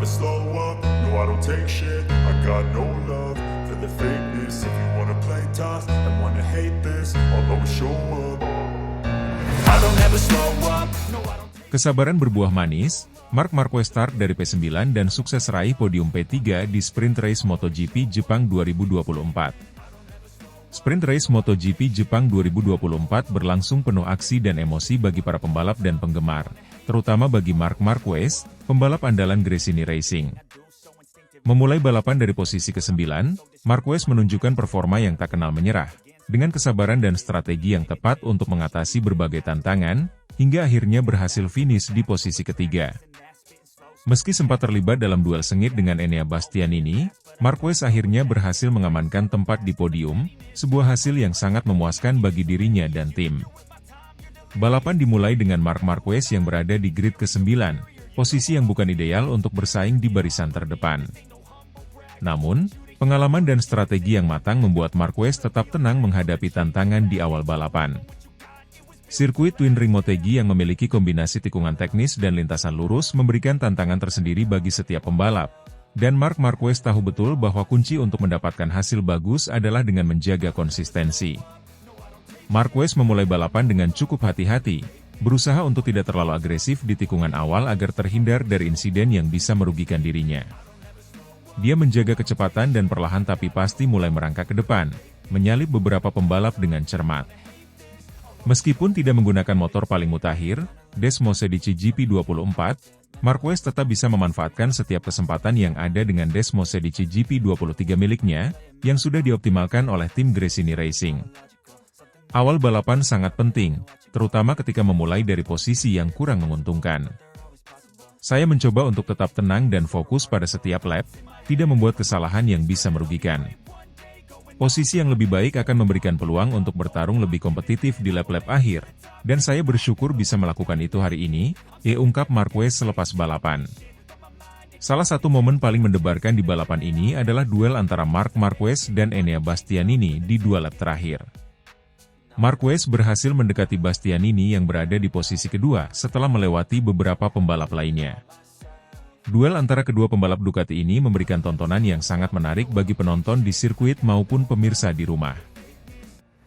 slow up, no I don't take shit. I got no love for the fakeness. If you wanna play tough and wanna hate this, I'll always show up. I don't ever slow up, no I don't. Kesabaran berbuah manis, Marc Marquez start dari P9 dan sukses raih podium P3 di Sprint Race MotoGP Jepang 2024. Sprint Race MotoGP Jepang 2024 berlangsung penuh aksi dan emosi bagi para pembalap dan penggemar, terutama bagi Marc Marquez, pembalap andalan Gresini Racing. Memulai balapan dari posisi ke-9, Marquez menunjukkan performa yang tak kenal menyerah, dengan kesabaran dan strategi yang tepat untuk mengatasi berbagai tantangan, hingga akhirnya berhasil finish di posisi ketiga. Meski sempat terlibat dalam duel sengit dengan Enea Bastianini, Marquez akhirnya berhasil mengamankan tempat di podium, sebuah hasil yang sangat memuaskan bagi dirinya dan tim. Balapan dimulai dengan Marc Marquez yang berada di grid ke-9, posisi yang bukan ideal untuk bersaing di barisan terdepan. Namun, pengalaman dan strategi yang matang membuat Marquez tetap tenang menghadapi tantangan di awal balapan. Sirkuit Twin Ring Motegi yang memiliki kombinasi tikungan teknis dan lintasan lurus memberikan tantangan tersendiri bagi setiap pembalap, dan Marc Marquez tahu betul bahwa kunci untuk mendapatkan hasil bagus adalah dengan menjaga konsistensi. Marquez memulai balapan dengan cukup hati-hati, berusaha untuk tidak terlalu agresif di tikungan awal agar terhindar dari insiden yang bisa merugikan dirinya. Dia menjaga kecepatan dan perlahan tapi pasti mulai merangkak ke depan, menyalip beberapa pembalap dengan cermat. Meskipun tidak menggunakan motor paling mutakhir, Desmosedici GP24, Marquez tetap bisa memanfaatkan setiap kesempatan yang ada dengan Desmosedici GP23 miliknya, yang sudah dioptimalkan oleh tim Gresini Racing. Awal balapan sangat penting, terutama ketika memulai dari posisi yang kurang menguntungkan. Saya mencoba untuk tetap tenang dan fokus pada setiap lap, tidak membuat kesalahan yang bisa merugikan. Posisi yang lebih baik akan memberikan peluang untuk bertarung lebih kompetitif di lap-lap akhir, dan saya bersyukur bisa melakukan itu hari ini, ungkap Marquez selepas balapan. Salah satu momen paling mendebarkan di balapan ini adalah duel antara Marc Marquez dan Enea Bastianini di dua lap terakhir. Marquez berhasil mendekati Bastianini yang berada di posisi kedua setelah melewati beberapa pembalap lainnya. Duel antara kedua pembalap Ducati ini memberikan tontonan yang sangat menarik bagi penonton di sirkuit maupun pemirsa di rumah.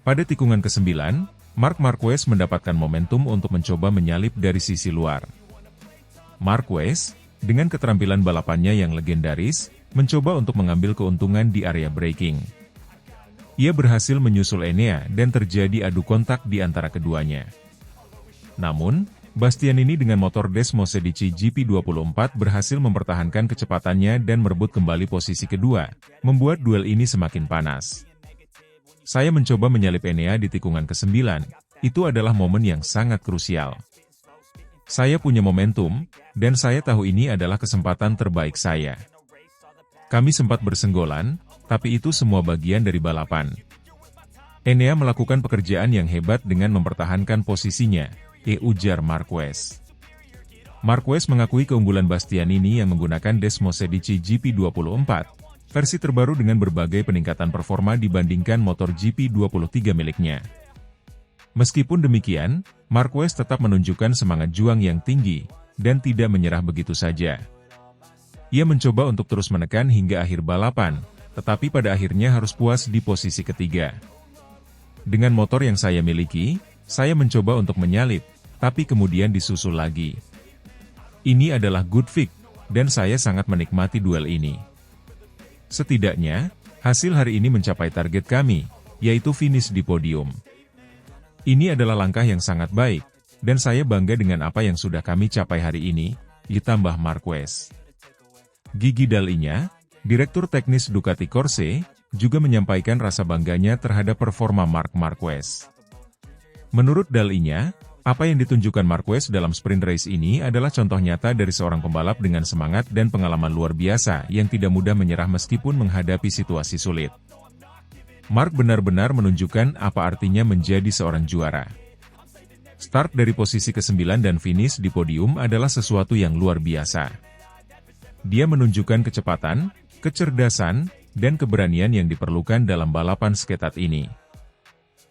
Pada tikungan ke-9, Marc Marquez mendapatkan momentum untuk mencoba menyalip dari sisi luar. Marquez, dengan keterampilan balapannya yang legendaris, mencoba untuk mengambil keuntungan di area braking. Ia berhasil menyusul Enea dan terjadi adu kontak di antara keduanya. Namun, Bastianini dengan motor Desmosedici GP24 berhasil mempertahankan kecepatannya dan merebut kembali posisi kedua, membuat duel ini semakin panas. Saya mencoba menyalip Enea di tikungan ke-9, itu adalah momen yang sangat krusial. Saya punya momentum, dan saya tahu ini adalah kesempatan terbaik saya. Kami sempat bersenggolan, tapi itu semua bagian dari balapan. Enea melakukan pekerjaan yang hebat dengan mempertahankan posisinya, ujar Marquez. Marquez mengakui keunggulan Bastianini yang menggunakan Desmosedici GP24, versi terbaru dengan berbagai peningkatan performa dibandingkan motor GP23 miliknya. Meskipun demikian, Marquez tetap menunjukkan semangat juang yang tinggi, dan tidak menyerah begitu saja. Ia mencoba untuk terus menekan hingga akhir balapan, tetapi pada akhirnya harus puas di posisi ketiga. Dengan motor yang saya miliki, saya mencoba untuk menyalip, tapi kemudian disusul lagi. Ini adalah good pick, dan saya sangat menikmati duel ini. Setidaknya, hasil hari ini mencapai target kami, yaitu finish di podium. Ini adalah langkah yang sangat baik, dan saya bangga dengan apa yang sudah kami capai hari ini, ditambah Marquez. Gigi Dall'Igna, Direktur Teknis Ducati Corse, juga menyampaikan rasa bangganya terhadap performa Marc Marquez. Menurut Dall'Igna, apa yang ditunjukkan Marquez dalam sprint race ini adalah contoh nyata dari seorang pembalap dengan semangat dan pengalaman luar biasa yang tidak mudah menyerah meskipun menghadapi situasi sulit. Marc benar-benar menunjukkan apa artinya menjadi seorang juara. Start dari posisi ke-9 dan finish di podium adalah sesuatu yang luar biasa. Dia menunjukkan kecepatan, kecerdasan, dan keberanian yang diperlukan dalam balapan sketat ini.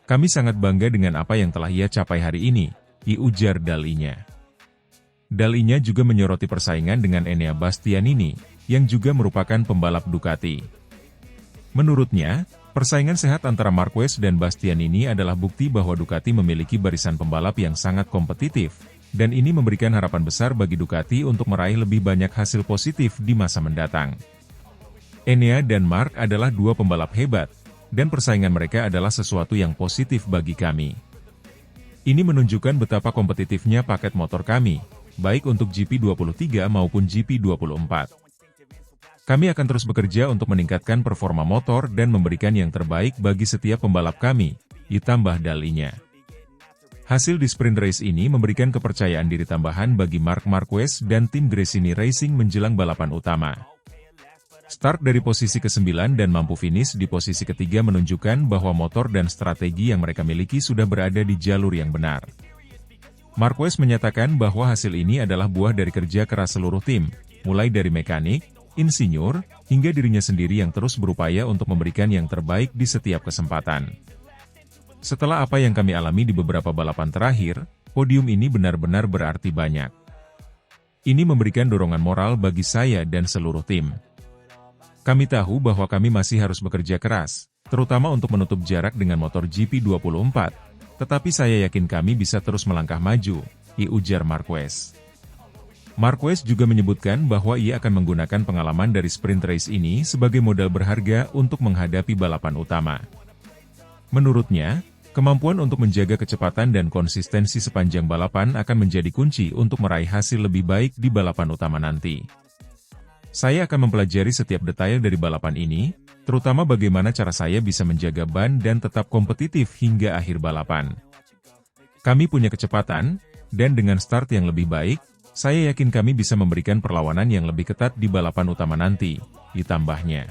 Kami sangat bangga dengan apa yang telah ia capai hari ini, ujar Dall'Igna. Dalinya juga menyoroti persaingan dengan Enea Bastianini, yang juga merupakan pembalap Ducati. Menurutnya, persaingan sehat antara Marquez dan Bastianini adalah bukti bahwa Ducati memiliki barisan pembalap yang sangat kompetitif, dan ini memberikan harapan besar bagi Ducati untuk meraih lebih banyak hasil positif di masa mendatang. Enea dan Marc adalah dua pembalap hebat, dan persaingan mereka adalah sesuatu yang positif bagi kami. Ini menunjukkan betapa kompetitifnya paket motor kami, baik untuk GP23 maupun GP24. Kami akan terus bekerja untuk meningkatkan performa motor dan memberikan yang terbaik bagi setiap pembalap kami, ditambah dalinya. Hasil di sprint race ini memberikan kepercayaan diri tambahan bagi Marc Marquez dan tim Gresini Racing menjelang balapan utama. Start dari posisi ke-9 dan mampu finish di posisi ketiga menunjukkan bahwa motor dan strategi yang mereka miliki sudah berada di jalur yang benar. Marquez menyatakan bahwa hasil ini adalah buah dari kerja keras seluruh tim, mulai dari mekanik, insinyur, hingga dirinya sendiri yang terus berupaya untuk memberikan yang terbaik di setiap kesempatan. Setelah apa yang kami alami di beberapa balapan terakhir, podium ini benar-benar berarti banyak. Ini memberikan dorongan moral bagi saya dan seluruh tim. Kami tahu bahwa kami masih harus bekerja keras, terutama untuk menutup jarak dengan motor GP24, tetapi saya yakin kami bisa terus melangkah maju, ujar Marquez. Marquez juga menyebutkan bahwa ia akan menggunakan pengalaman dari sprint race ini sebagai modal berharga untuk menghadapi balapan utama. Menurutnya, kemampuan untuk menjaga kecepatan dan konsistensi sepanjang balapan akan menjadi kunci untuk meraih hasil lebih baik di balapan utama nanti. Saya akan mempelajari setiap detail dari balapan ini, terutama bagaimana cara saya bisa menjaga ban dan tetap kompetitif hingga akhir balapan. Kami punya kecepatan, dan dengan start yang lebih baik, saya yakin kami bisa memberikan perlawanan yang lebih ketat di balapan utama nanti, ditambahnya.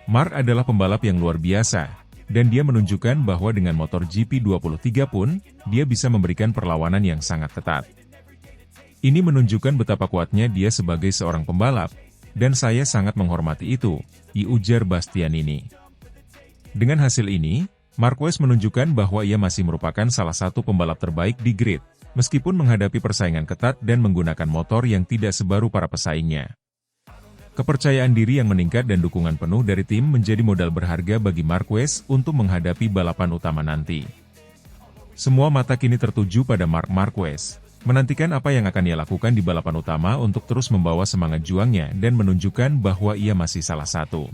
Marc adalah pembalap yang luar biasa, dan dia menunjukkan bahwa dengan motor GP23 pun, dia bisa memberikan perlawanan yang sangat ketat. Ini menunjukkan betapa kuatnya dia sebagai seorang pembalap, dan saya sangat menghormati itu, ujar Bastianini. Dengan hasil ini, Marquez menunjukkan bahwa ia masih merupakan salah satu pembalap terbaik di grid, meskipun menghadapi persaingan ketat dan menggunakan motor yang tidak sebaru para pesaingnya. Kepercayaan diri yang meningkat dan dukungan penuh dari tim menjadi modal berharga bagi Marquez untuk menghadapi balapan utama nanti. Semua mata kini tertuju pada Marc Marquez, menantikan apa yang akan ia lakukan di balapan utama untuk terus membawa semangat juangnya dan menunjukkan bahwa ia masih salah satu.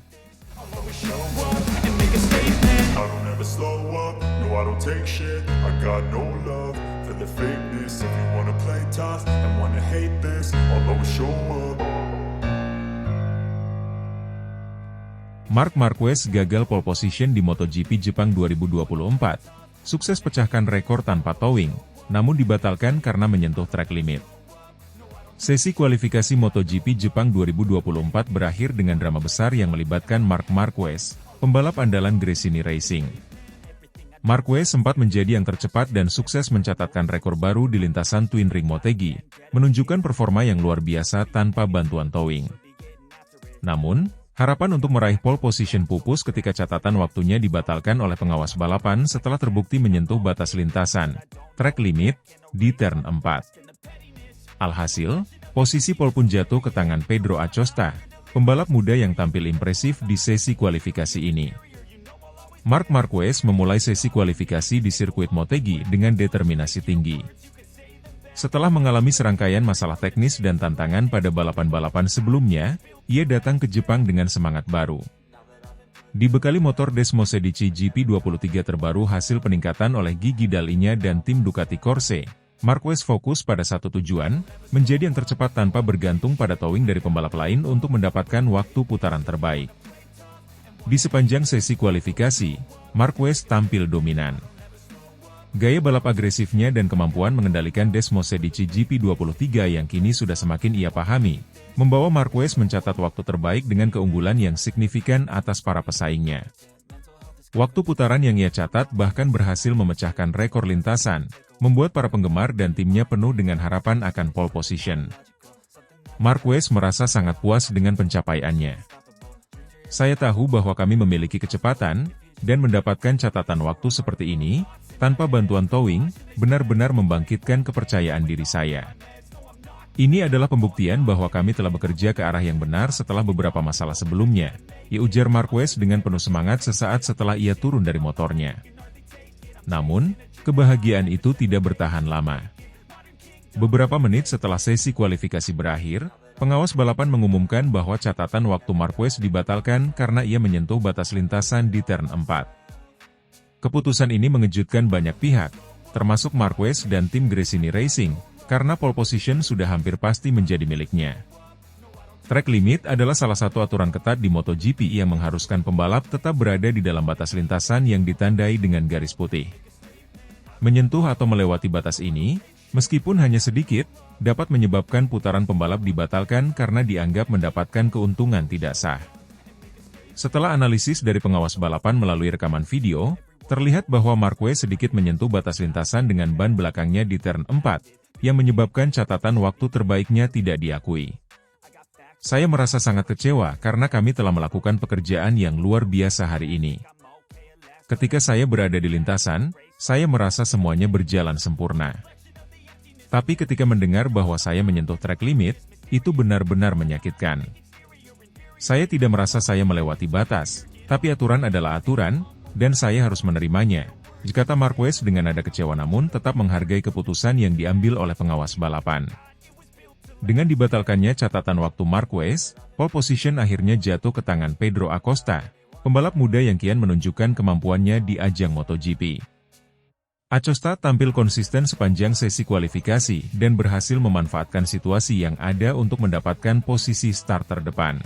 The fakeness, if you wanna play tough and wanna hate this, I'll always show up. Marc Marquez gagal pole position di MotoGP Jepang 2024. Sukses pecahkan rekor tanpa towing, namun dibatalkan karena menyentuh track limit. Sesi kualifikasi MotoGP Jepang 2024 berakhir dengan drama besar yang melibatkan Marc Marquez, pembalap andalan Gresini Racing. Marquez sempat menjadi yang tercepat dan sukses mencatatkan rekor baru di lintasan Twin Ring Motegi, menunjukkan performa yang luar biasa tanpa bantuan towing. Namun, harapan untuk meraih pole position pupus ketika catatan waktunya dibatalkan oleh pengawas balapan setelah terbukti menyentuh batas lintasan, track limit, di turn 4. Alhasil, posisi pole pun jatuh ke tangan Pedro Acosta, pembalap muda yang tampil impresif di sesi kualifikasi ini. Marc Marquez memulai sesi kualifikasi di sirkuit Motegi dengan determinasi tinggi. Setelah mengalami serangkaian masalah teknis dan tantangan pada balapan-balapan sebelumnya, ia datang ke Jepang dengan semangat baru. Dibekali motor Desmosedici GP23 terbaru hasil peningkatan oleh gigi dalinya dan tim Ducati Corse, Marquez fokus pada satu tujuan, menjadi yang tercepat tanpa bergantung pada towing dari pembalap lain untuk mendapatkan waktu putaran terbaik. Di sepanjang sesi kualifikasi, Marquez tampil dominan. Gaya balap agresifnya dan kemampuan mengendalikan Desmosedici GP23 yang kini sudah semakin ia pahami, membawa Marquez mencatat waktu terbaik dengan keunggulan yang signifikan atas para pesaingnya. Waktu putaran yang ia catat bahkan berhasil memecahkan rekor lintasan, membuat para penggemar dan timnya penuh dengan harapan akan pole position. Marquez merasa sangat puas dengan pencapaiannya. Saya tahu bahwa kami memiliki kecepatan, dan mendapatkan catatan waktu seperti ini, tanpa bantuan towing, benar-benar membangkitkan kepercayaan diri saya. Ini adalah pembuktian bahwa kami telah bekerja ke arah yang benar setelah beberapa masalah sebelumnya, ujar Marquez dengan penuh semangat sesaat setelah ia turun dari motornya. Namun, kebahagiaan itu tidak bertahan lama. Beberapa menit setelah sesi kualifikasi berakhir, pengawas balapan mengumumkan bahwa catatan waktu Marquez dibatalkan karena ia menyentuh batas lintasan di turn 4. Keputusan ini mengejutkan banyak pihak, termasuk Marquez dan tim Gresini Racing, karena pole position sudah hampir pasti menjadi miliknya. Track limit adalah salah satu aturan ketat di MotoGP yang mengharuskan pembalap tetap berada di dalam batas lintasan yang ditandai dengan garis putih. Menyentuh atau melewati batas ini, meskipun hanya sedikit, dapat menyebabkan putaran pembalap dibatalkan karena dianggap mendapatkan keuntungan tidak sah. Setelah analisis dari pengawas balapan melalui rekaman video, terlihat bahwa Marquez sedikit menyentuh batas lintasan dengan ban belakangnya di turn 4, yang menyebabkan catatan waktu terbaiknya tidak diakui. Saya merasa sangat kecewa karena kami telah melakukan pekerjaan yang luar biasa hari ini. Ketika saya berada di lintasan, saya merasa semuanya berjalan sempurna. Tapi ketika mendengar bahwa saya menyentuh track limit, itu benar-benar menyakitkan. Saya tidak merasa saya melewati batas, tapi aturan adalah aturan, dan saya harus menerimanya, kata Marquez dengan nada kecewa namun tetap menghargai keputusan yang diambil oleh pengawas balapan. Dengan dibatalkannya catatan waktu Marquez, pole position akhirnya jatuh ke tangan Pedro Acosta, pembalap muda yang kian menunjukkan kemampuannya di ajang MotoGP. Acosta tampil konsisten sepanjang sesi kualifikasi dan berhasil memanfaatkan situasi yang ada untuk mendapatkan posisi start terdepan.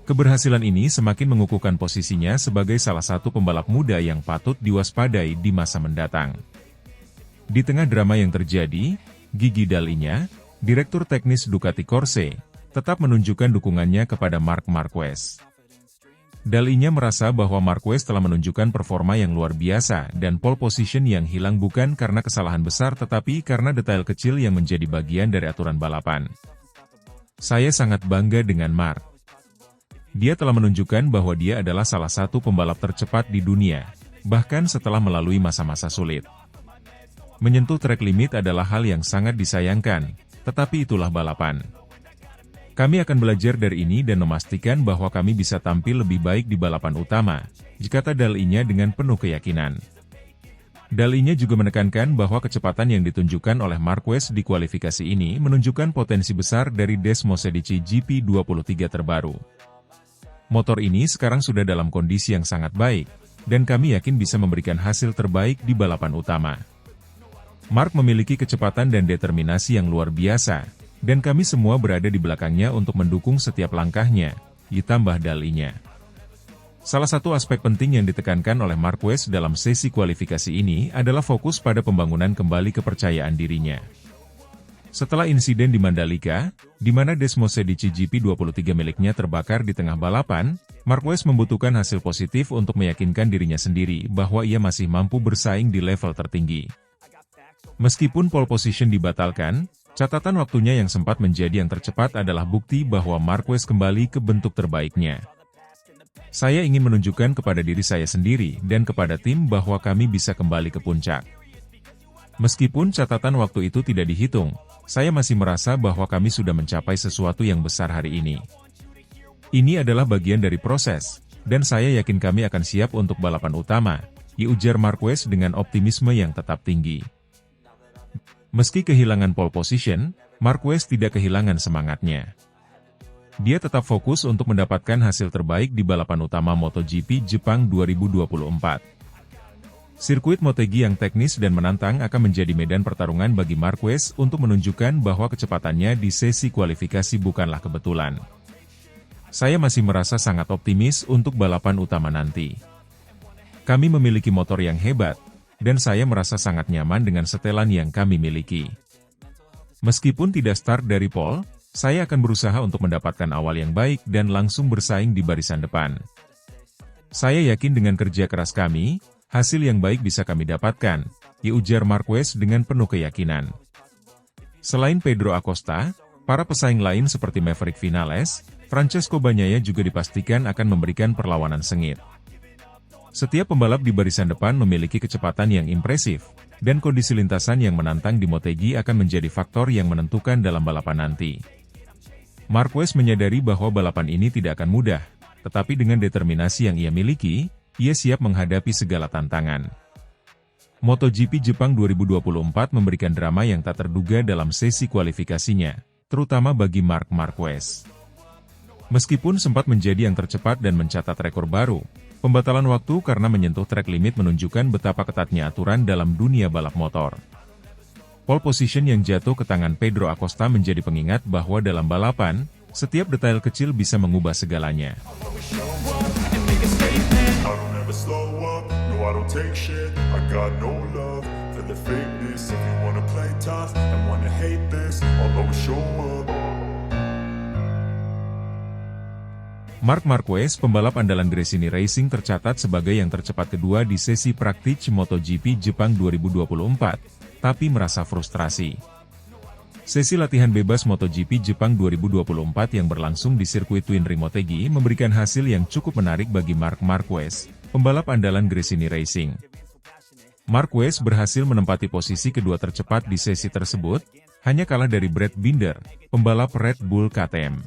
Keberhasilan ini semakin mengukuhkan posisinya sebagai salah satu pembalap muda yang patut diwaspadai di masa mendatang. Di tengah drama yang terjadi, Gigi Dall'Igna, Direktur Teknis Ducati Corse, tetap menunjukkan dukungannya kepada Marc Marquez. Dall'Igna merasa bahwa Marquez telah menunjukkan performa yang luar biasa dan pole position yang hilang bukan karena kesalahan besar tetapi karena detail kecil yang menjadi bagian dari aturan balapan. Saya sangat bangga dengan Marc. Dia telah menunjukkan bahwa dia adalah salah satu pembalap tercepat di dunia, bahkan setelah melalui masa-masa sulit. Menyentuh track limit adalah hal yang sangat disayangkan, tetapi itulah balapan. Kami akan belajar dari ini dan memastikan bahwa kami bisa tampil lebih baik di balapan utama, kata Dall'Igna dengan penuh keyakinan. Dall'Igna juga menekankan bahwa kecepatan yang ditunjukkan oleh Marquez di kualifikasi ini menunjukkan potensi besar dari Desmosedici GP23 terbaru. Motor ini sekarang sudah dalam kondisi yang sangat baik, dan kami yakin bisa memberikan hasil terbaik di balapan utama. Marc memiliki kecepatan dan determinasi yang luar biasa, dan kami semua berada di belakangnya untuk mendukung setiap langkahnya, ditambah Dall'Igna. Salah satu aspek penting yang ditekankan oleh Marquez dalam sesi kualifikasi ini adalah fokus pada pembangunan kembali kepercayaan dirinya. Setelah insiden di Mandalika, di mana Desmosedici GP23 miliknya terbakar di tengah balapan, Marquez membutuhkan hasil positif untuk meyakinkan dirinya sendiri bahwa ia masih mampu bersaing di level tertinggi. Meskipun pole position dibatalkan, catatan waktunya yang sempat menjadi yang tercepat adalah bukti bahwa Marquez kembali ke bentuk terbaiknya. Saya ingin menunjukkan kepada diri saya sendiri dan kepada tim bahwa kami bisa kembali ke puncak. Meskipun catatan waktu itu tidak dihitung, saya masih merasa bahwa kami sudah mencapai sesuatu yang besar hari ini. Ini adalah bagian dari proses, dan saya yakin kami akan siap untuk balapan utama, ujar Marquez dengan optimisme yang tetap tinggi. Meski kehilangan pole position, Marquez tidak kehilangan semangatnya. Dia tetap fokus untuk mendapatkan hasil terbaik di balapan utama MotoGP Jepang 2024. Sirkuit Motegi yang teknis dan menantang akan menjadi medan pertarungan bagi Marquez untuk menunjukkan bahwa kecepatannya di sesi kualifikasi bukanlah kebetulan. Saya masih merasa sangat optimis untuk balapan utama nanti. Kami memiliki motor yang hebat, dan saya merasa sangat nyaman dengan setelan yang kami miliki. Meskipun tidak start dari pole, saya akan berusaha untuk mendapatkan awal yang baik dan langsung bersaing di barisan depan. Saya yakin dengan kerja keras kami, hasil yang baik bisa kami dapatkan, ujar Marquez dengan penuh keyakinan. Selain Pedro Acosta, para pesaing lain seperti Maverick Vinales, Francesco Bagnaia juga dipastikan akan memberikan perlawanan sengit. Setiap pembalap di barisan depan memiliki kecepatan yang impresif, dan kondisi lintasan yang menantang di Motegi akan menjadi faktor yang menentukan dalam balapan nanti. Marquez menyadari bahwa balapan ini tidak akan mudah, tetapi dengan determinasi yang ia miliki, ia siap menghadapi segala tantangan. MotoGP Jepang 2024 memberikan drama yang tak terduga dalam sesi kualifikasinya, terutama bagi Marc Marquez. Meskipun sempat menjadi yang tercepat dan mencatat rekor baru, pembatalan waktu karena menyentuh track limit menunjukkan betapa ketatnya aturan dalam dunia balap motor. Pole position yang jatuh ke tangan Pedro Acosta menjadi pengingat bahwa dalam balapan, setiap detail kecil bisa mengubah segalanya. Marc Marquez, pembalap andalan Gresini Racing tercatat sebagai yang tercepat kedua di sesi praktik MotoGP Jepang 2024, tapi merasa frustrasi. Sesi latihan bebas MotoGP Jepang 2024 yang berlangsung di sirkuit Twin Ring Motegi memberikan hasil yang cukup menarik bagi Marc Marquez, pembalap andalan Gresini Racing. Marquez berhasil menempati posisi kedua tercepat di sesi tersebut, hanya kalah dari Brad Binder, pembalap Red Bull KTM.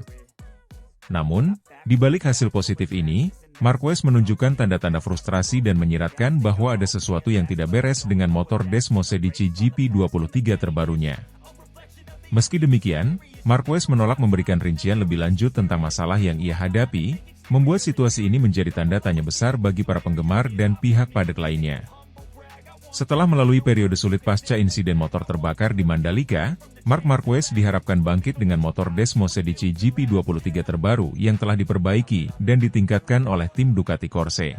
Namun, di balik hasil positif ini, Marquez menunjukkan tanda-tanda frustrasi dan menyiratkan bahwa ada sesuatu yang tidak beres dengan motor Desmosedici GP23 terbarunya. Meski demikian, Marquez menolak memberikan rincian lebih lanjut tentang masalah yang ia hadapi, membuat situasi ini menjadi tanda tanya besar bagi para penggemar dan pihak padek lainnya. Setelah melalui periode sulit pasca insiden motor terbakar di Mandalika, Marc Marquez diharapkan bangkit dengan motor Desmosedici GP23 terbaru yang telah diperbaiki dan ditingkatkan oleh tim Ducati Corse.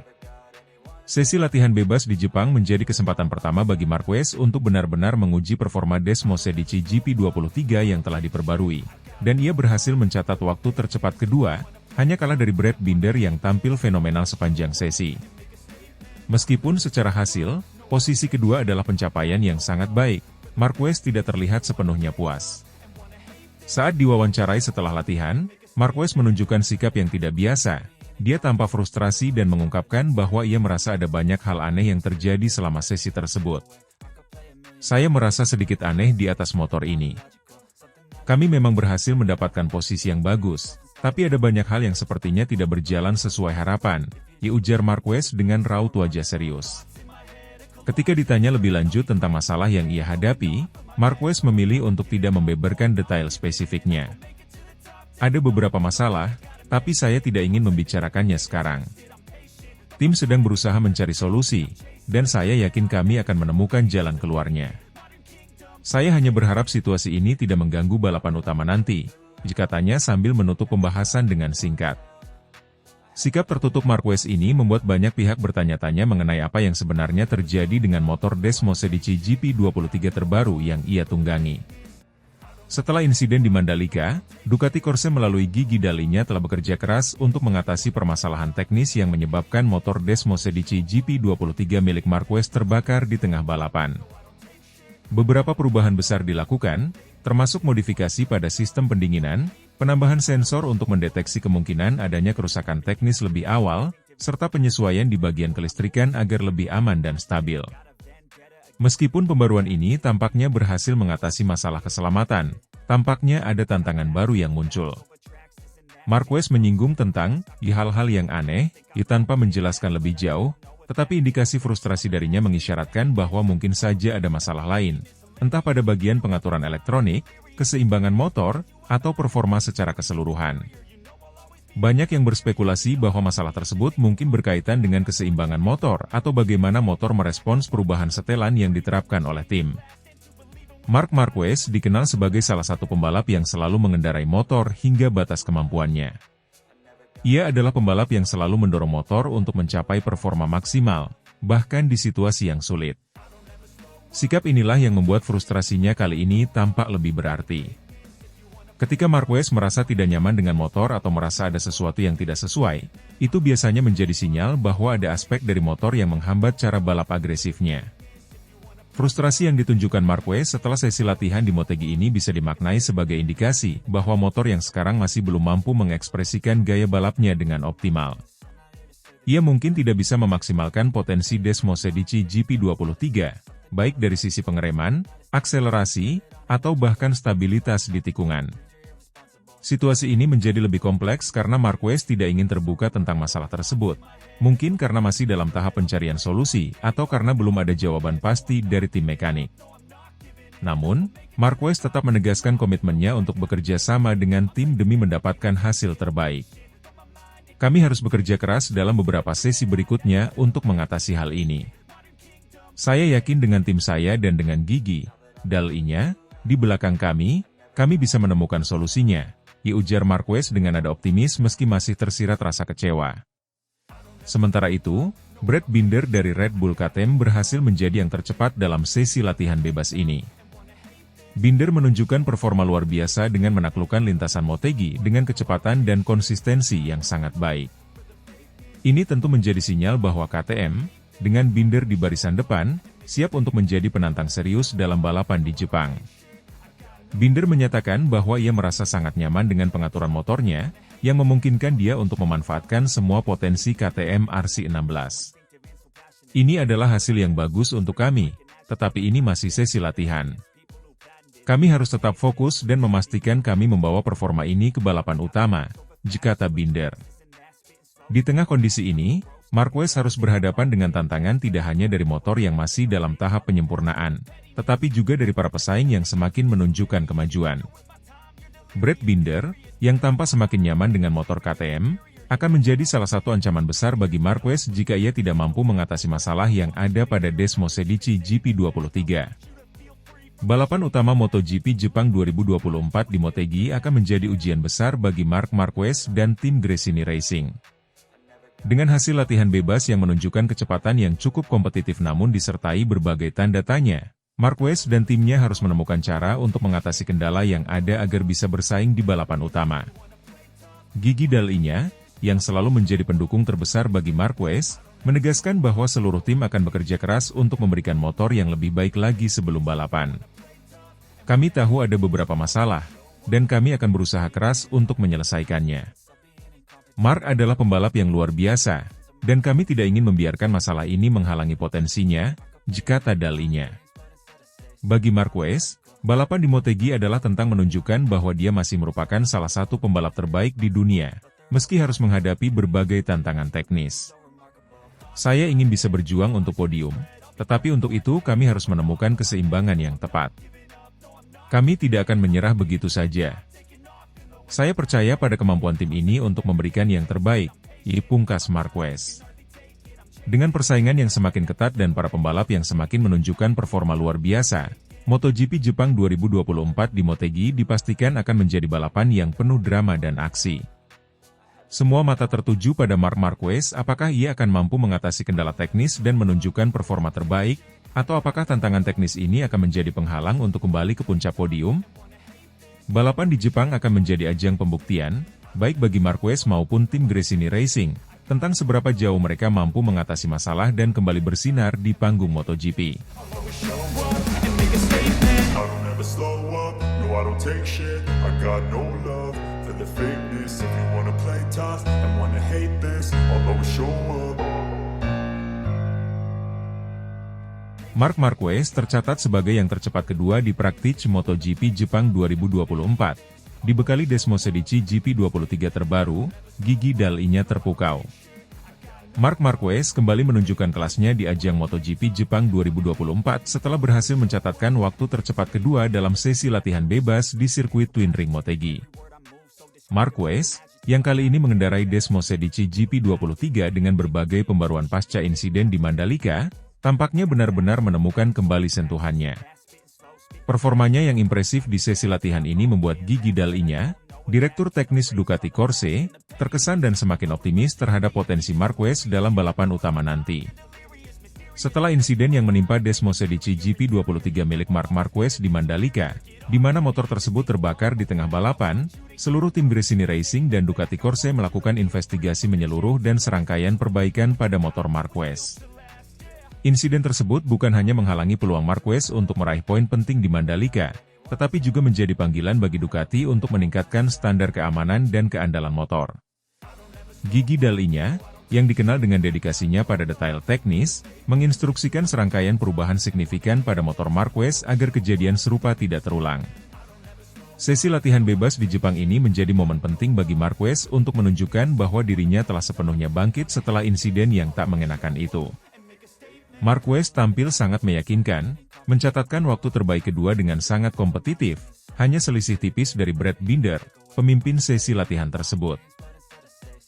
Sesi latihan bebas di Jepang menjadi kesempatan pertama bagi Marquez untuk benar-benar menguji performa Desmosedici GP23 yang telah diperbarui, dan ia berhasil mencatat waktu tercepat kedua, hanya kalah dari Brad Binder yang tampil fenomenal sepanjang sesi. Meskipun secara hasil, posisi kedua adalah pencapaian yang sangat baik, Marquez tidak terlihat sepenuhnya puas. Saat diwawancarai setelah latihan, Marquez menunjukkan sikap yang tidak biasa. Dia tampak frustrasi dan mengungkapkan bahwa ia merasa ada banyak hal aneh yang terjadi selama sesi tersebut. Saya merasa sedikit aneh di atas motor ini. Kami memang berhasil mendapatkan posisi yang bagus, tapi ada banyak hal yang sepertinya tidak berjalan sesuai harapan, ujar Marquez dengan raut wajah serius. Ketika ditanya lebih lanjut tentang masalah yang ia hadapi, Marquez memilih untuk tidak membeberkan detail spesifiknya. Ada beberapa masalah, tapi saya tidak ingin membicarakannya sekarang. Tim sedang berusaha mencari solusi, dan saya yakin kami akan menemukan jalan keluarnya. Saya hanya berharap situasi ini tidak mengganggu balapan utama nanti, katanya sambil menutup pembahasan dengan singkat. Sikap tertutup Marquez ini membuat banyak pihak bertanya-tanya mengenai apa yang sebenarnya terjadi dengan motor Desmosedici GP23 terbaru yang ia tunggangi. Setelah insiden di Mandalika, Ducati Corse melalui Gigi Dalinya telah bekerja keras untuk mengatasi permasalahan teknis yang menyebabkan motor Desmosedici GP23 milik Marquez terbakar di tengah balapan. Beberapa perubahan besar dilakukan, termasuk modifikasi pada sistem pendinginan, penambahan sensor untuk mendeteksi kemungkinan adanya kerusakan teknis lebih awal, serta penyesuaian di bagian kelistrikan agar lebih aman dan stabil. Meskipun pembaruan ini tampaknya berhasil mengatasi masalah keselamatan, tampaknya ada tantangan baru yang muncul. Marquez menyinggung tentang hal-hal yang aneh, tanpa menjelaskan lebih jauh, tetapi indikasi frustrasi darinya mengisyaratkan bahwa mungkin saja ada masalah lain, entah pada bagian pengaturan elektronik, keseimbangan motor, atau performa secara keseluruhan. Banyak yang berspekulasi bahwa masalah tersebut mungkin berkaitan dengan keseimbangan motor atau bagaimana motor merespons perubahan setelan yang diterapkan oleh tim. Marc Marquez dikenal sebagai salah satu pembalap yang selalu mengendarai motor hingga batas kemampuannya. Ia adalah pembalap yang selalu mendorong motor untuk mencapai performa maksimal, bahkan di situasi yang sulit. Sikap inilah yang membuat frustrasinya kali ini tampak lebih berarti. Ketika Marquez merasa tidak nyaman dengan motor atau merasa ada sesuatu yang tidak sesuai, itu biasanya menjadi sinyal bahwa ada aspek dari motor yang menghambat cara balap agresifnya. Frustrasi yang ditunjukkan Marquez setelah sesi latihan di Motegi ini bisa dimaknai sebagai indikasi bahwa motor yang sekarang masih belum mampu mengekspresikan gaya balapnya dengan optimal. Ia mungkin tidak bisa memaksimalkan potensi Desmosedici GP23, baik dari sisi pengereman, akselerasi, atau bahkan stabilitas di tikungan. Situasi ini menjadi lebih kompleks karena Marquez tidak ingin terbuka tentang masalah tersebut. Mungkin karena masih dalam tahap pencarian solusi, atau karena belum ada jawaban pasti dari tim mekanik. Namun, Marquez tetap menegaskan komitmennya untuk bekerja sama dengan tim demi mendapatkan hasil terbaik. Kami harus bekerja keras dalam beberapa sesi berikutnya untuk mengatasi hal ini. Saya yakin dengan tim saya dan dengan Gigi Dal-nya di belakang kami bisa menemukan solusinya, ujar Marquez dengan nada optimis meski masih tersirat rasa kecewa. Sementara itu, Brad Binder dari Red Bull KTM berhasil menjadi yang tercepat dalam sesi latihan bebas ini. Binder menunjukkan performa luar biasa dengan menaklukkan lintasan Motegi dengan kecepatan dan konsistensi yang sangat baik. Ini tentu menjadi sinyal bahwa KTM, dengan Binder di barisan depan, siap untuk menjadi penantang serius dalam balapan di Jepang. Binder menyatakan bahwa ia merasa sangat nyaman dengan pengaturan motornya, yang memungkinkan dia untuk memanfaatkan semua potensi KTM RC16. Ini adalah hasil yang bagus untuk kami, tetapi ini masih sesi latihan. Kami harus tetap fokus dan memastikan kami membawa performa ini ke balapan utama, kata Binder. Di tengah kondisi ini, Marquez harus berhadapan dengan tantangan tidak hanya dari motor yang masih dalam tahap penyempurnaan, tetapi juga dari para pesaing yang semakin menunjukkan kemajuan. Brad Binder, yang tampak semakin nyaman dengan motor KTM, akan menjadi salah satu ancaman besar bagi Marquez jika ia tidak mampu mengatasi masalah yang ada pada Desmosedici GP23. Balapan utama MotoGP Jepang 2024 di Motegi akan menjadi ujian besar bagi Marc Marquez dan tim Gresini Racing. Dengan hasil latihan bebas yang menunjukkan kecepatan yang cukup kompetitif namun disertai berbagai tanda tanya, Marquez dan timnya harus menemukan cara untuk mengatasi kendala yang ada agar bisa bersaing di balapan utama. Gigi Dal-nya, yang selalu menjadi pendukung terbesar bagi Marquez, menegaskan bahwa seluruh tim akan bekerja keras untuk memberikan motor yang lebih baik lagi sebelum balapan. Kami tahu ada beberapa masalah, dan kami akan berusaha keras untuk menyelesaikannya. Marc adalah pembalap yang luar biasa, dan kami tidak ingin membiarkan masalah ini menghalangi potensinya, kata Dal-nya. Bagi Marquez, balapan di Motegi adalah tentang menunjukkan bahwa dia masih merupakan salah satu pembalap terbaik di dunia, meski harus menghadapi berbagai tantangan teknis. Saya ingin bisa berjuang untuk podium, tetapi untuk itu kami harus menemukan keseimbangan yang tepat. Kami tidak akan menyerah begitu saja. Saya percaya pada kemampuan tim ini untuk memberikan yang terbaik, pungkas Marquez. Dengan persaingan yang semakin ketat dan para pembalap yang semakin menunjukkan performa luar biasa, MotoGP Jepang 2024 di Motegi dipastikan akan menjadi balapan yang penuh drama dan aksi. Semua mata tertuju pada Marc Marquez, apakah ia akan mampu mengatasi kendala teknis dan menunjukkan performa terbaik, atau apakah tantangan teknis ini akan menjadi penghalang untuk kembali ke puncak podium? Balapan di Jepang akan menjadi ajang pembuktian, baik bagi Marquez maupun tim Gresini Racing, tentang seberapa jauh mereka mampu mengatasi masalah dan kembali bersinar di panggung MotoGP. The fakeness, if you wanna play tough and wanna hate this, I'll always show up. Marc Marquez tercatat sebagai yang tercepat kedua di praktik MotoGP Jepang 2024. Dibekali Desmosedici GP23 terbaru, Gigi Dal-nya terpukau. Marc Marquez kembali menunjukkan kelasnya di ajang MotoGP Jepang 2024 setelah berhasil mencatatkan waktu tercepat kedua dalam sesi latihan bebas di sirkuit Twin Ring Motegi. Marquez, yang kali ini mengendarai Desmosedici GP23 dengan berbagai pembaruan pasca insiden di Mandalika, tampaknya benar-benar menemukan kembali sentuhannya. Performanya yang impresif di sesi latihan ini membuat Gigi Dal-nya, Direktur Teknis Ducati Corse, terkesan dan semakin optimis terhadap potensi Marquez dalam balapan utama nanti. Setelah insiden yang menimpa Desmosedici GP23 milik Marc Marquez di Mandalika, di mana motor tersebut terbakar di tengah balapan, seluruh tim Gresini Racing dan Ducati Corse melakukan investigasi menyeluruh dan serangkaian perbaikan pada motor Marquez. Insiden tersebut bukan hanya menghalangi peluang Marquez untuk meraih poin penting di Mandalika, tetapi juga menjadi panggilan bagi Ducati untuk meningkatkan standar keamanan dan keandalan motor. Gigi Dal-nya, yang dikenal dengan dedikasinya pada detail teknis, menginstruksikan serangkaian perubahan signifikan pada motor Marquez agar kejadian serupa tidak terulang. Sesi latihan bebas di Jepang ini menjadi momen penting bagi Marquez untuk menunjukkan bahwa dirinya telah sepenuhnya bangkit setelah insiden yang tak mengenakan itu. Marquez tampil sangat meyakinkan, mencatatkan waktu terbaik kedua dengan sangat kompetitif, hanya selisih tipis dari Brad Binder, pemimpin sesi latihan tersebut.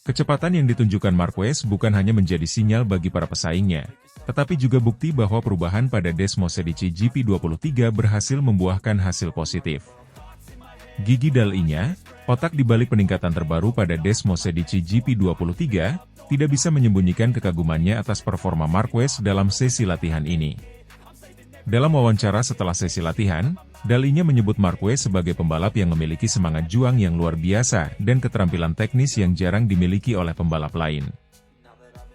Kecepatan yang ditunjukkan Marquez bukan hanya menjadi sinyal bagi para pesaingnya, tetapi juga bukti bahwa perubahan pada Desmosedici GP23 berhasil membuahkan hasil positif. Gigi Dal-I-nya, otak di balik peningkatan terbaru pada Desmosedici GP23, tidak bisa menyembunyikan kekagumannya atas performa Marquez dalam sesi latihan ini. Dalam wawancara setelah sesi latihan, Dal-I-nya menyebut Marquez sebagai pembalap yang memiliki semangat juang yang luar biasa dan keterampilan teknis yang jarang dimiliki oleh pembalap lain.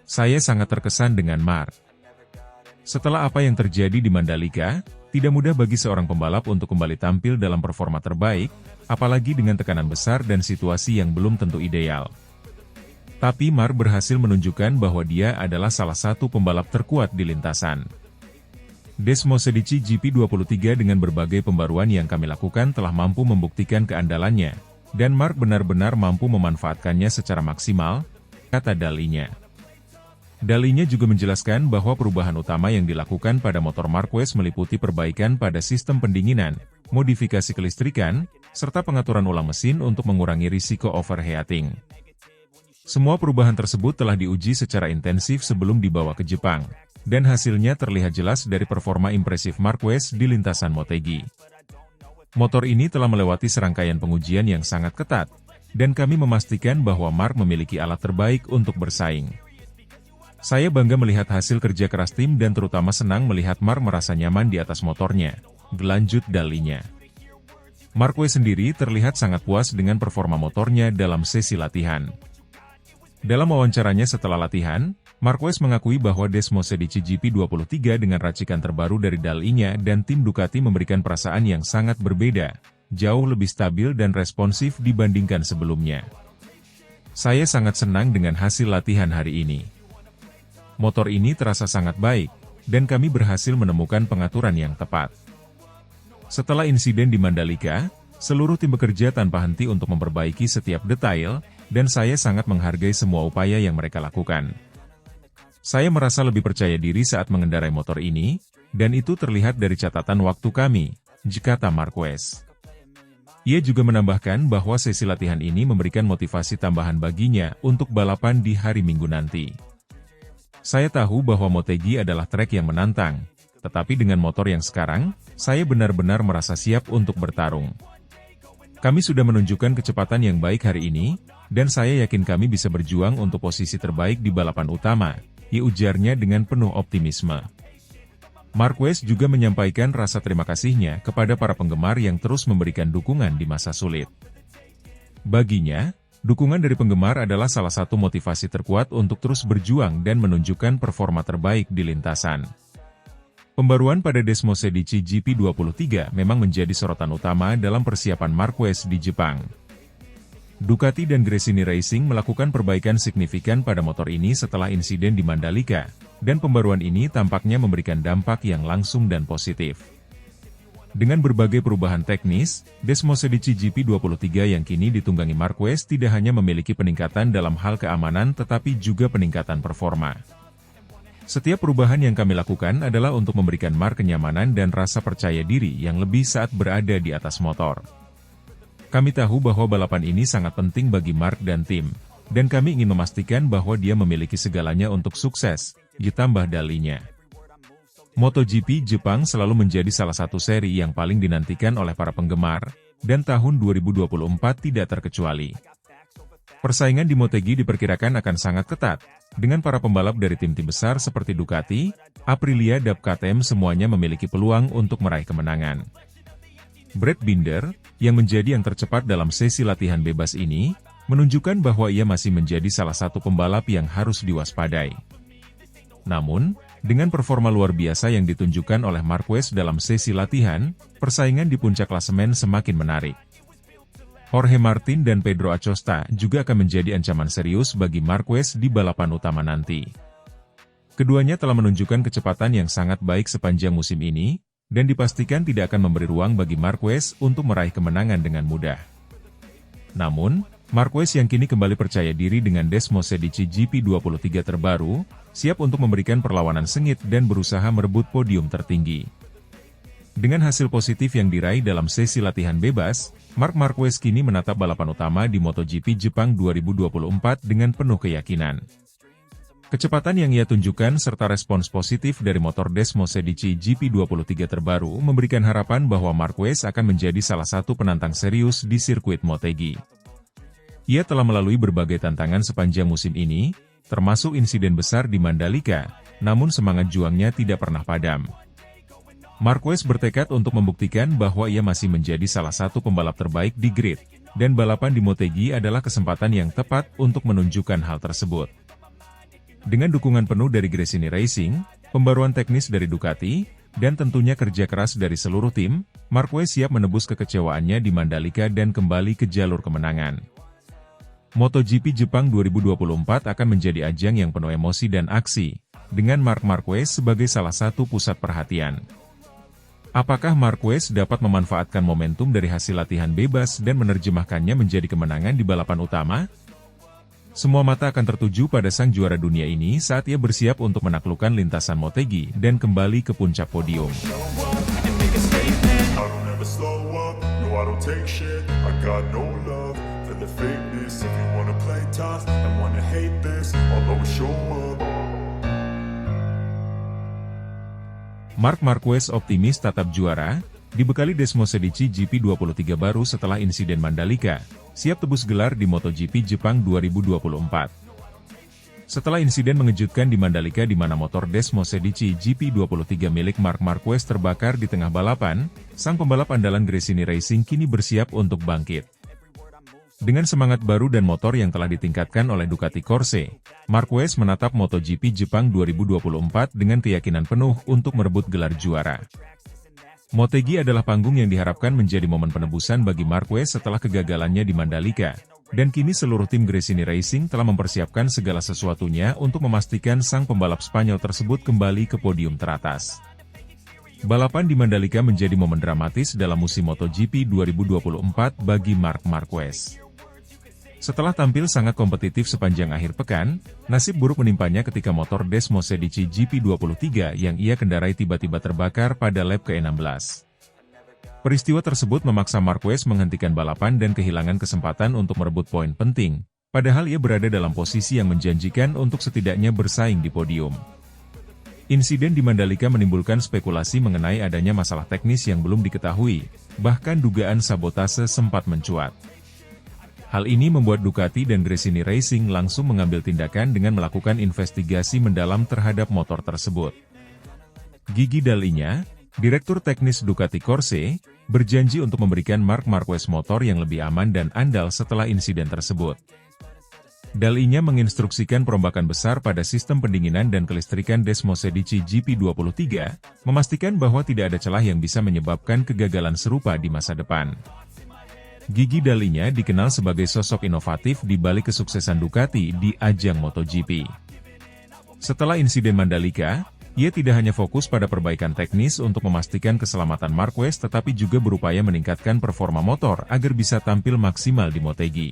Saya sangat terkesan dengan Mark. Setelah apa yang terjadi di Mandalika, tidak mudah bagi seorang pembalap untuk kembali tampil dalam performa terbaik, apalagi dengan tekanan besar dan situasi yang belum tentu ideal. Tapi Mark berhasil menunjukkan bahwa dia adalah salah satu pembalap terkuat di lintasan. Desmosedici GP23 dengan berbagai pembaruan yang kami lakukan telah mampu membuktikan keandalannya, dan Mark benar-benar mampu memanfaatkannya secara maksimal, kata Dal-I-nya. Dal-I-nya juga menjelaskan bahwa perubahan utama yang dilakukan pada motor Marquez meliputi perbaikan pada sistem pendinginan, modifikasi kelistrikan, serta pengaturan ulang mesin untuk mengurangi risiko overheating. Semua perubahan tersebut telah diuji secara intensif sebelum dibawa ke Jepang, dan hasilnya terlihat jelas dari performa impresif Marquez di lintasan Motegi. Motor ini telah melewati serangkaian pengujian yang sangat ketat, dan kami memastikan bahwa Mark memiliki alat terbaik untuk bersaing. Saya bangga melihat hasil kerja keras tim dan terutama senang melihat Mark merasa nyaman di atas motornya, gelanjut Dal-I-nya. Marquez sendiri terlihat sangat puas dengan performa motornya dalam sesi latihan. Dalam wawancaranya setelah latihan, Marquez mengakui bahwa Desmosedici GP23 dengan racikan terbaru dari Dal-I-nya dan tim Ducati memberikan perasaan yang sangat berbeda, jauh lebih stabil dan responsif dibandingkan sebelumnya. Saya sangat senang dengan hasil latihan hari ini. Motor ini terasa sangat baik, dan kami berhasil menemukan pengaturan yang tepat. Setelah insiden di Mandalika, seluruh tim bekerja tanpa henti untuk memperbaiki setiap detail, dan saya sangat menghargai semua upaya yang mereka lakukan. Saya merasa lebih percaya diri saat mengendarai motor ini, dan itu terlihat dari catatan waktu kami, kata Marquez. Ia juga menambahkan bahwa sesi latihan ini memberikan motivasi tambahan baginya untuk balapan di hari Minggu nanti. Saya tahu bahwa Motegi adalah trek yang menantang, tetapi dengan motor yang sekarang, saya benar-benar merasa siap untuk bertarung. Kami sudah menunjukkan kecepatan yang baik hari ini, dan saya yakin kami bisa berjuang untuk posisi terbaik di balapan utama, ujarnya dengan penuh optimisme. Marquez juga menyampaikan rasa terima kasihnya kepada para penggemar yang terus memberikan dukungan di masa sulit. Baginya, dukungan dari penggemar adalah salah satu motivasi terkuat untuk terus berjuang dan menunjukkan performa terbaik di lintasan. Pembaruan pada Desmosedici GP23 memang menjadi sorotan utama dalam persiapan Marquez di Jepang. Ducati dan Gresini Racing melakukan perbaikan signifikan pada motor ini setelah insiden di Mandalika, dan pembaruan ini tampaknya memberikan dampak yang langsung dan positif. Dengan berbagai perubahan teknis, Desmosedici GP23 yang kini ditunggangi Marquez tidak hanya memiliki peningkatan dalam hal keamanan tetapi juga peningkatan performa. Setiap perubahan yang kami lakukan adalah untuk memberikan Mark kenyamanan dan rasa percaya diri yang lebih saat berada di atas motor. Kami tahu bahwa balapan ini sangat penting bagi Mark dan tim, dan kami ingin memastikan bahwa dia memiliki segalanya untuk sukses, ditambah Dal-I-nya. MotoGP Jepang selalu menjadi salah satu seri yang paling dinantikan oleh para penggemar, dan tahun 2024 tidak terkecuali. Persaingan di Motegi diperkirakan akan sangat ketat, dengan para pembalap dari tim-tim besar seperti Ducati, Aprilia dan KTM semuanya memiliki peluang untuk meraih kemenangan. Brad Binder, yang menjadi yang tercepat dalam sesi latihan bebas ini, menunjukkan bahwa ia masih menjadi salah satu pembalap yang harus diwaspadai. Namun, dengan performa luar biasa yang ditunjukkan oleh Marquez dalam sesi latihan, persaingan di puncak klasemen semakin menarik. Jorge Martin dan Pedro Acosta juga akan menjadi ancaman serius bagi Marquez di balapan utama nanti. Keduanya telah menunjukkan kecepatan yang sangat baik sepanjang musim ini, dan dipastikan tidak akan memberi ruang bagi Marquez untuk meraih kemenangan dengan mudah. Namun, Marquez yang kini kembali percaya diri dengan Desmosedici GP23 terbaru, siap untuk memberikan perlawanan sengit dan berusaha merebut podium tertinggi. Dengan hasil positif yang diraih dalam sesi latihan bebas, Marc Marquez kini menatap balapan utama di MotoGP Jepang 2024 dengan penuh keyakinan. Kecepatan yang ia tunjukkan serta respons positif dari motor Desmosedici GP23 terbaru memberikan harapan bahwa Marquez akan menjadi salah satu penantang serius di sirkuit Motegi. Ia telah melalui berbagai tantangan sepanjang musim ini, termasuk insiden besar di Mandalika, namun semangat juangnya tidak pernah padam. Marquez bertekad untuk membuktikan bahwa ia masih menjadi salah satu pembalap terbaik di grid, dan balapan di Motegi adalah kesempatan yang tepat untuk menunjukkan hal tersebut. Dengan dukungan penuh dari Gresini Racing, pembaruan teknis dari Ducati, dan tentunya kerja keras dari seluruh tim, Marquez siap menebus kekecewaannya di Mandalika dan kembali ke jalur kemenangan. MotoGP Jepang 2024 akan menjadi ajang yang penuh emosi dan aksi, dengan Marc Marquez sebagai salah satu pusat perhatian. Apakah Marquez dapat memanfaatkan momentum dari hasil latihan bebas dan menerjemahkannya menjadi kemenangan di balapan utama? Semua mata akan tertuju pada sang juara dunia ini saat ia bersiap untuk menaklukkan lintasan Motegi dan kembali ke puncak podium. Marc Marquez optimis tatap juara, dibekali Desmosedici GP23 baru setelah insiden Mandalika, siap tebus gelar di MotoGP Jepang 2024. Setelah insiden mengejutkan di Mandalika di mana motor Desmosedici GP23 milik Marc Marquez terbakar di tengah balapan, sang pembalap andalan Gresini Racing kini bersiap untuk bangkit. Dengan semangat baru dan motor yang telah ditingkatkan oleh Ducati Corse, Marquez menatap MotoGP Jepang 2024 dengan keyakinan penuh untuk merebut gelar juara. Motegi adalah panggung yang diharapkan menjadi momen penebusan bagi Marquez setelah kegagalannya di Mandalika, dan kini seluruh tim Gresini Racing telah mempersiapkan segala sesuatunya untuk memastikan sang pembalap Spanyol tersebut kembali ke podium teratas. Balapan di Mandalika menjadi momen dramatis dalam musim MotoGP 2024 bagi Marc Marquez. Setelah tampil sangat kompetitif sepanjang akhir pekan, nasib buruk menimpanya ketika motor Desmosedici GP23 yang ia kendarai tiba-tiba terbakar pada lap ke-16. Peristiwa tersebut memaksa Marquez menghentikan balapan dan kehilangan kesempatan untuk merebut poin penting, padahal ia berada dalam posisi yang menjanjikan untuk setidaknya bersaing di podium. Insiden di Mandalika menimbulkan spekulasi mengenai adanya masalah teknis yang belum diketahui, bahkan dugaan sabotase sempat mencuat. Hal ini membuat Ducati dan Gresini Racing langsung mengambil tindakan dengan melakukan investigasi mendalam terhadap motor tersebut. Gigi Dall'Igna, Direktur Teknis Ducati Corse, berjanji untuk memberikan Marc Marquez motor yang lebih aman dan andal setelah insiden tersebut. Dall'Igna menginstruksikan perombakan besar pada sistem pendinginan dan kelistrikan Desmosedici GP23, memastikan bahwa tidak ada celah yang bisa menyebabkan kegagalan serupa di masa depan. Gigi Dall'Igna dikenal sebagai sosok inovatif di balik kesuksesan Ducati di ajang MotoGP. Setelah insiden Mandalika, ia tidak hanya fokus pada perbaikan teknis untuk memastikan keselamatan Marquez tetapi juga berupaya meningkatkan performa motor agar bisa tampil maksimal di Motegi.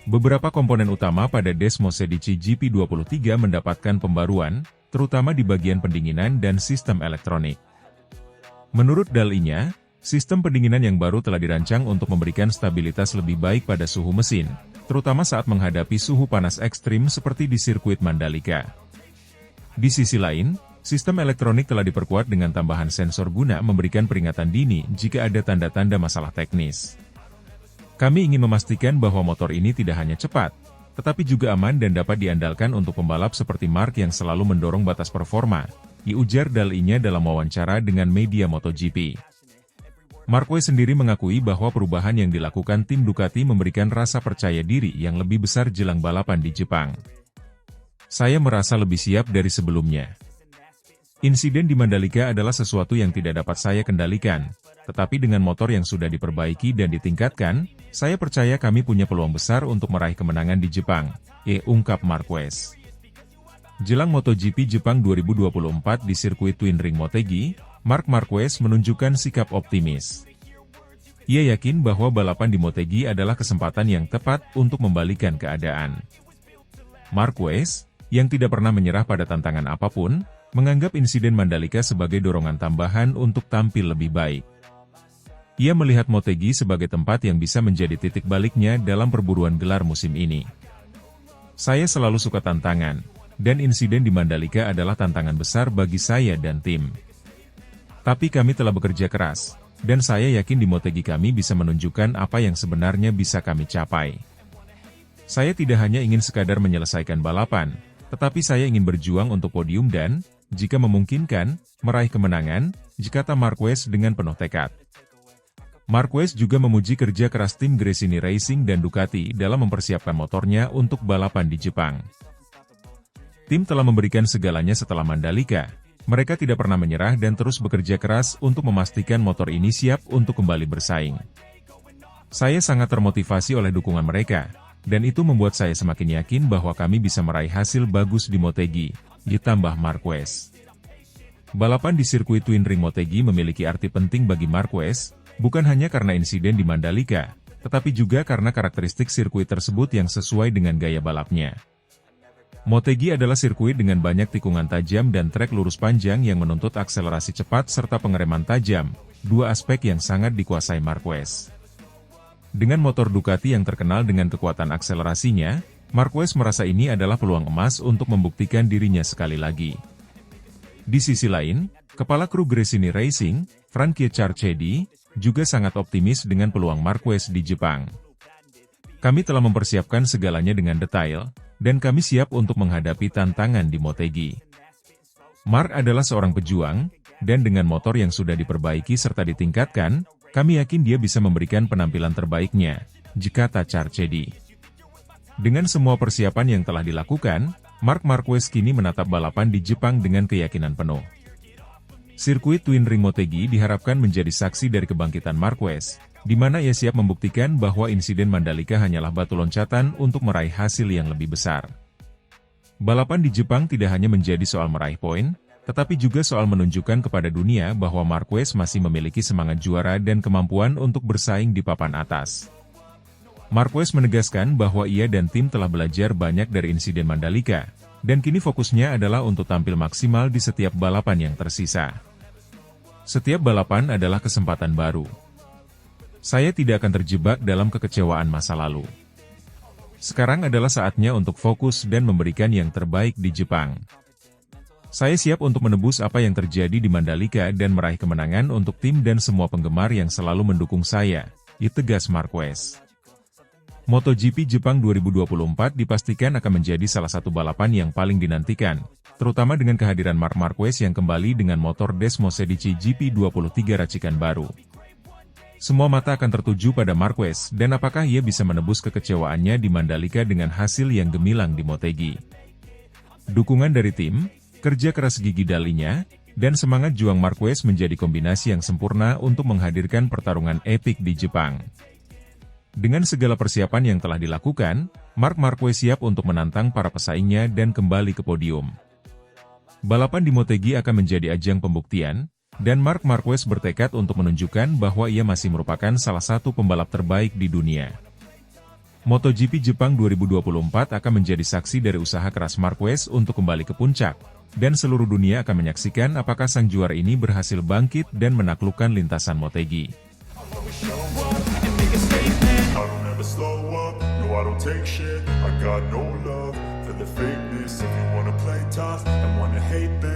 Beberapa komponen utama pada Desmosedici GP23 mendapatkan pembaruan, terutama di bagian pendinginan dan sistem elektronik. Menurut Dall'Igna, sistem pendinginan yang baru telah dirancang untuk memberikan stabilitas lebih baik pada suhu mesin, terutama saat menghadapi suhu panas ekstrim seperti di sirkuit Mandalika. Di sisi lain, sistem elektronik telah diperkuat dengan tambahan sensor guna memberikan peringatan dini jika ada tanda-tanda masalah teknis. Kami ingin memastikan bahwa motor ini tidak hanya cepat, tetapi juga aman dan dapat diandalkan untuk pembalap seperti Marc yang selalu mendorong batas performa, ujar Dall'Igna dalam wawancara dengan media MotoGP. Marquez sendiri mengakui bahwa perubahan yang dilakukan tim Ducati memberikan rasa percaya diri yang lebih besar jelang balapan di Jepang. Saya merasa lebih siap dari sebelumnya. Insiden di Mandalika adalah sesuatu yang tidak dapat saya kendalikan, tetapi dengan motor yang sudah diperbaiki dan ditingkatkan, saya percaya kami punya peluang besar untuk meraih kemenangan di Jepang, ungkap Marquez. Jelang MotoGP Jepang 2024 di sirkuit Twin Ring Motegi, Marc Marquez menunjukkan sikap optimis. Ia yakin bahwa balapan di Motegi adalah kesempatan yang tepat untuk membalikan keadaan. Marquez, yang tidak pernah menyerah pada tantangan apapun, menganggap insiden Mandalika sebagai dorongan tambahan untuk tampil lebih baik. Ia melihat Motegi sebagai tempat yang bisa menjadi titik baliknya dalam perburuan gelar musim ini. Saya selalu suka tantangan, dan insiden di Mandalika adalah tantangan besar bagi saya dan tim. Tapi kami telah bekerja keras, dan saya yakin di Motegi kami bisa menunjukkan apa yang sebenarnya bisa kami capai. Saya tidak hanya ingin sekadar menyelesaikan balapan, tetapi saya ingin berjuang untuk podium dan, jika memungkinkan, meraih kemenangan, kata Marquez dengan penuh tekad. Marquez juga memuji kerja keras tim Gresini Racing dan Ducati dalam mempersiapkan motornya untuk balapan di Jepang. Tim telah memberikan segalanya setelah Mandalika. Mereka tidak pernah menyerah dan terus bekerja keras untuk memastikan motor ini siap untuk kembali bersaing. Saya sangat termotivasi oleh dukungan mereka, dan itu membuat saya semakin yakin bahwa kami bisa meraih hasil bagus di Motegi, ditambah Marquez. Balapan di sirkuit Twin Ring Motegi memiliki arti penting bagi Marquez, bukan hanya karena insiden di Mandalika, tetapi juga karena karakteristik sirkuit tersebut yang sesuai dengan gaya balapnya. Motegi adalah sirkuit dengan banyak tikungan tajam dan trek lurus panjang yang menuntut akselerasi cepat serta pengereman tajam, dua aspek yang sangat dikuasai Marquez. Dengan motor Ducati yang terkenal dengan kekuatan akselerasinya, Marquez merasa ini adalah peluang emas untuk membuktikan dirinya sekali lagi. Di sisi lain, kepala kru Gresini Racing, Frankie Charchedi, juga sangat optimis dengan peluang Marquez di Jepang. Kami telah mempersiapkan segalanya dengan detail, dan kami siap untuk menghadapi tantangan di Motegi. Marc adalah seorang pejuang, dan dengan motor yang sudah diperbaiki serta ditingkatkan, kami yakin dia bisa memberikan penampilan terbaiknya, kata Charchedi. Dengan semua persiapan yang telah dilakukan, Marc Marquez kini menatap balapan di Jepang dengan keyakinan penuh. Sirkuit Twin Ring Motegi diharapkan menjadi saksi dari kebangkitan Marquez, di mana ia siap membuktikan bahwa insiden Mandalika hanyalah batu loncatan untuk meraih hasil yang lebih besar. Balapan di Jepang tidak hanya menjadi soal meraih poin, tetapi juga soal menunjukkan kepada dunia bahwa Marquez masih memiliki semangat juara dan kemampuan untuk bersaing di papan atas. Marquez menegaskan bahwa ia dan tim telah belajar banyak dari insiden Mandalika, dan kini fokusnya adalah untuk tampil maksimal di setiap balapan yang tersisa. Setiap balapan adalah kesempatan baru. Saya tidak akan terjebak dalam kekecewaan masa lalu. Sekarang adalah saatnya untuk fokus dan memberikan yang terbaik di Jepang. Saya siap untuk menebus apa yang terjadi di Mandalika dan meraih kemenangan untuk tim dan semua penggemar yang selalu mendukung saya, tegas Marquez. MotoGP Jepang 2024 dipastikan akan menjadi salah satu balapan yang paling dinantikan, terutama dengan kehadiran Marc Marquez yang kembali dengan motor Desmosedici GP23 racikan baru. Semua mata akan tertuju pada Marquez dan apakah ia bisa menebus kekecewaannya di Mandalika dengan hasil yang gemilang di Motegi. Dukungan dari tim, kerja keras gigi dalinya, dan semangat juang Marquez menjadi kombinasi yang sempurna untuk menghadirkan pertarungan epik di Jepang. Dengan segala persiapan yang telah dilakukan, Marc Marquez siap untuk menantang para pesaingnya dan kembali ke podium. Balapan di Motegi akan menjadi ajang pembuktian, dan Marc Marquez bertekad untuk menunjukkan bahwa ia masih merupakan salah satu pembalap terbaik di dunia. MotoGP Jepang 2024 akan menjadi saksi dari usaha keras Marquez untuk kembali ke puncak, dan seluruh dunia akan menyaksikan apakah sang juara ini berhasil bangkit dan menaklukkan lintasan Motegi. Slow up, no I don't take shit, I got no love for the fakeness. If you wanna play tough and wanna hate this